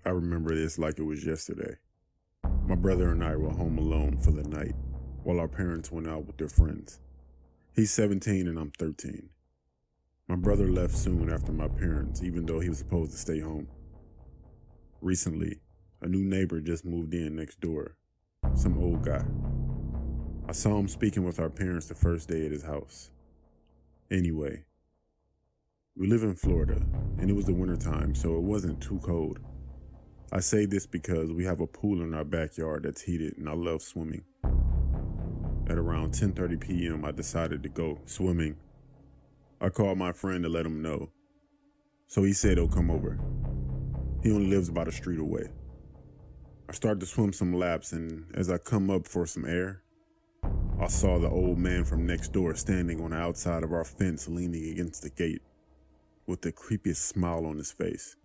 I remember this like it was yesterday. My brother and I were home alone for the night while our parents went out with their friends. He's 17 and I'm 13. My brother left soon after my parents, even though he was supposed to stay home. Recently, a new neighbor just moved in next door, some old guy. I saw him speaking with our parents the first day at his house. Anyway, we live in Florida, and it was the wintertime, so it wasn't too cold. I say this because we have a pool in our backyard that's heated and I love swimming. At around 10:30 p.m. I decided to go swimming. I called my friend to let him know, so he said he'll come over. He only lives about a street away. I started to swim some laps, and as I come up for some air, I saw the old man from next door standing on the outside of our fence leaning against the gate with the creepiest smile on his face.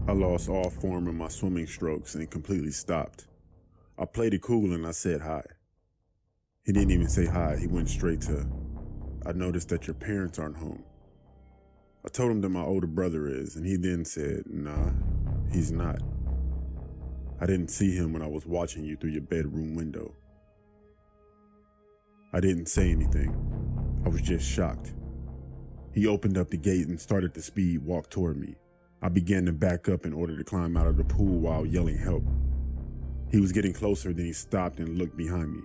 I lost all form in my swimming strokes and completely stopped. I played it cool and I said hi. He didn't even say hi, he went straight to, "I noticed that your parents aren't home." I told him that my older brother is, and he then said, "Nah, he's not. I didn't see him when I was watching you through your bedroom window." I didn't say anything. I was just shocked. He opened up the gate and started to speed walk toward me. I began to back up in order to climb out of the pool while yelling help. He was getting closer, then he stopped and looked behind me.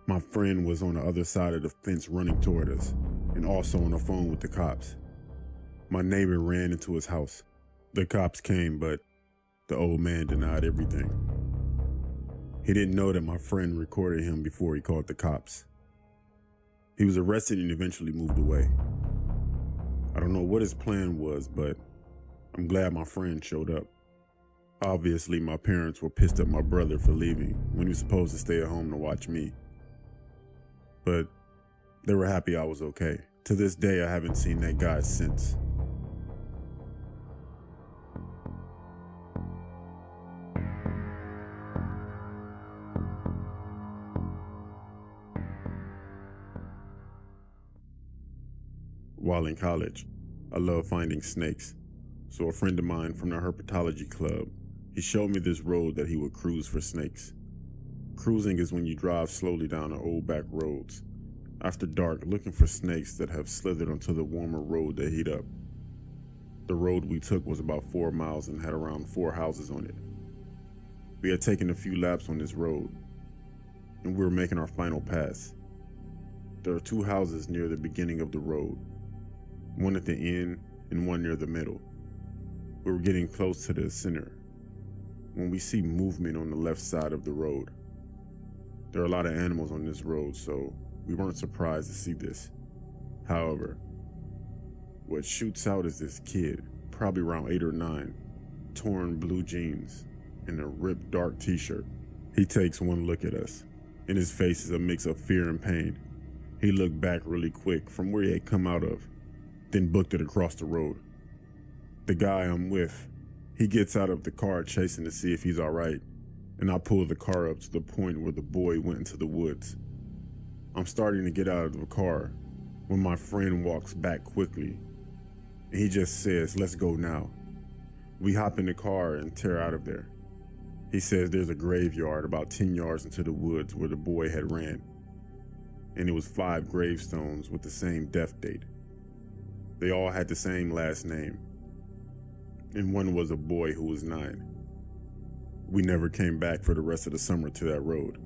My friend was on the other side of the fence running toward us, and also on the phone with the cops. My neighbor ran into his house. The cops came, but the old man denied everything. He didn't know that my friend recorded him before he called the cops. He was arrested and eventually moved away. I don't know what his plan was, but I'm glad my friend showed up. Obviously, my parents were pissed at my brother for leaving when he was supposed to stay at home to watch me. But they were happy I was okay. To this day, I haven't seen that guy since. While in college, I love finding snakes. So a friend of mine from the herpetology club, he showed me this road that he would cruise for snakes. Cruising is when you drive slowly down the old back roads after dark looking for snakes that have slithered onto the warmer road to heat up. The road we took was about 4 miles and had around 4 houses on it. We had taken a few laps on this road, and we were making our final pass. There are 2 houses near the beginning of the road, one at the end and one near the middle. We were getting close to the center when we see movement on the left side of the road. There are a lot of animals on this road, so we weren't surprised to see this. However, what shoots out is this kid, probably around 8 or 9, torn blue jeans and a ripped dark t-shirt. He takes one look at us. In his face is a mix of fear and pain. He looked back really quick from where he had come out of, then booked it across the road. The guy I'm with, he gets out of the car chasing to see if he's all right, and I pull the car up to the point where the boy went into the woods. I'm starting to get out of the car when my friend walks back quickly, and he just says, "Let's go now." We hop in the car and tear out of there. He says there's a graveyard about 10 yards into the woods where the boy had ran, and it was 5 gravestones with the same death date. They all had the same last name, and one was a boy who was 9. We never came back for the rest of the summer to that road.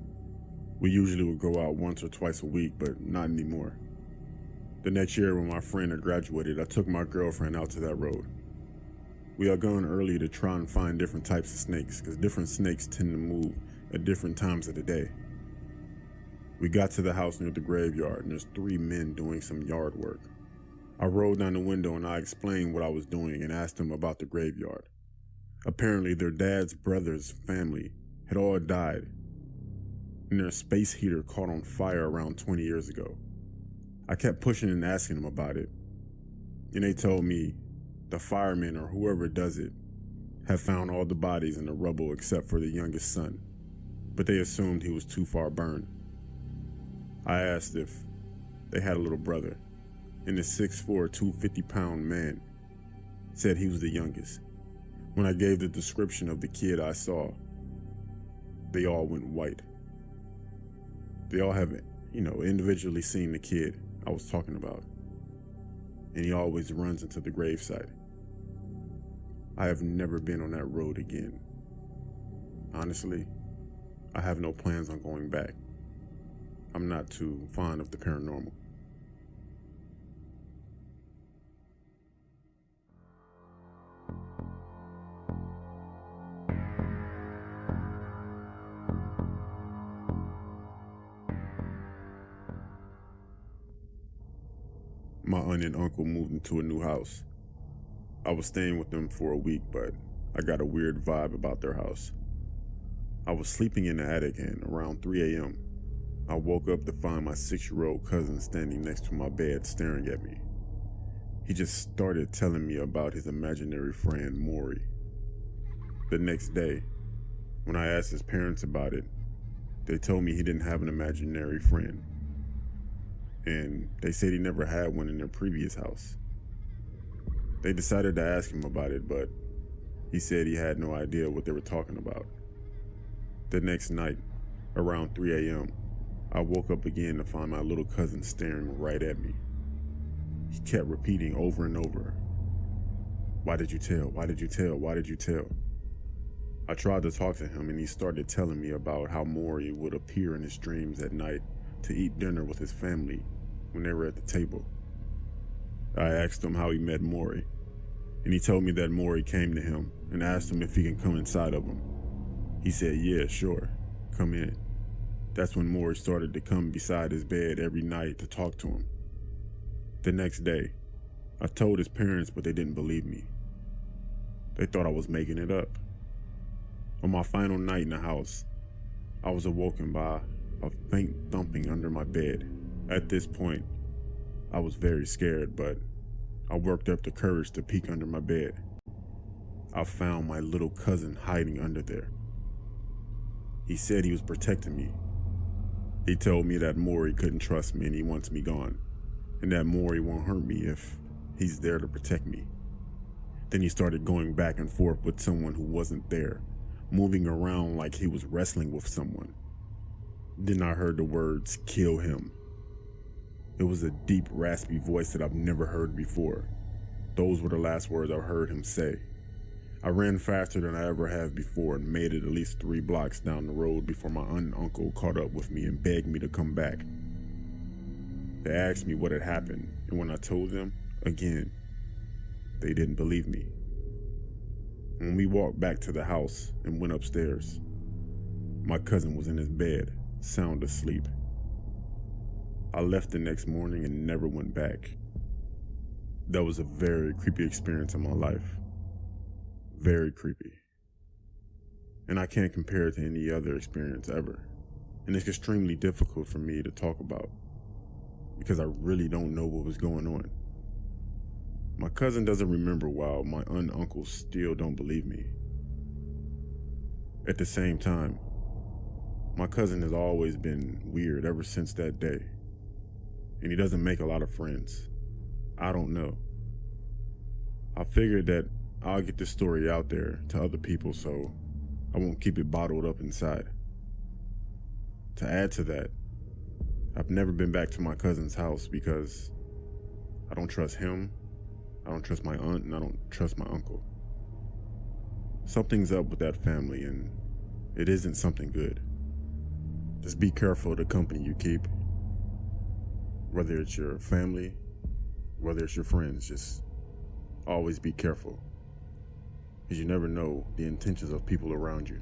We usually would go out once or twice a week, but not anymore. The next year when my friend had graduated, I took my girlfriend out to that road. We had gone early to try and find different types of snakes, because different snakes tend to move at different times of the day. We got to the house near the graveyard, and there's 3 men doing some yard work. I rolled down the window and I explained what I was doing and asked them about the graveyard. Apparently their dad's brother's family had all died, and their space heater caught on fire around 20 years ago. I kept pushing and asking them about it, and they told me the firemen or whoever does it have found all the bodies in the rubble except for the youngest son, but they assumed he was too far burned. I asked if they had a little brother, and the 6'4", 250-pound man said he was the youngest. When I gave the description of the kid I saw, they all went white. They all have, individually seen the kid I was talking about. And he always runs into the gravesite. I have never been on that road again. Honestly, I have no plans on going back. I'm not too fond of the paranormal. My aunt and uncle moved into a new house. I was staying with them for a week, but I got a weird vibe about their house. I was sleeping in the attic, and around 3 a.m., I woke up to find my 6-year-old cousin standing next to my bed staring at me. He just started telling me about his imaginary friend, Maury. The next day, when I asked his parents about it, they told me he didn't have an imaginary friend. And they said he never had one in their previous house. They decided to ask him about it, but he said he had no idea what they were talking about. The next night, around 3 a.m., I woke up again to find my little cousin staring right at me. He kept repeating over and over, "Why did you tell? Why did you tell? Why did you tell?" I tried to talk to him, and he started telling me about how Maury would appear in his dreams at night to eat dinner with his family when they were at the table. I asked him how he met Maury, and he told me that Maury came to him and asked him if he can come inside of him. He said, "Yeah, sure, come in." That's when Maury started to come beside his bed every night to talk to him. The next day, I told his parents, but they didn't believe me. They thought I was making it up. On my final night in the house, I was awoken by a faint thumping under my bed. At this point, I was very scared, but I worked up the courage to peek under my bed. I found my little cousin hiding under there. He said he was protecting me. He told me that Maury couldn't trust me and he wants me gone, and that Maury won't hurt me if he's there to protect me. Then he started going back and forth with someone who wasn't there, moving around like he was wrestling with someone. Then I heard the words, "Kill him." It was a deep, raspy voice that I've never heard before. Those were the last words I heard him say. I ran faster than I ever have before and made it at least 3 blocks down the road before my aunt and uncle caught up with me and begged me to come back. They asked me what had happened, and when I told them, again, they didn't believe me. When we walked back to the house and went upstairs, my cousin was in his bed, sound asleep. I left the next morning and never went back. That was a very creepy experience in my life. Very creepy. And I can't compare it to any other experience ever. And it's extremely difficult for me to talk about because I really don't know what was going on. My cousin doesn't remember, while my aunt and uncle still don't believe me. At the same time, my cousin has always been weird ever since that day. And he doesn't make a lot of friends. I don't know. I figured that I'll get this story out there to other people so I won't keep it bottled up inside. To add to that, I've never been back to my cousin's house because I don't trust him, I don't trust my aunt, and I don't trust my uncle. Something's up with that family, and it isn't something good. Just be careful of the company you keep. Whether it's your family, whether it's your friends, just always be careful, because you never know the intentions of people around you.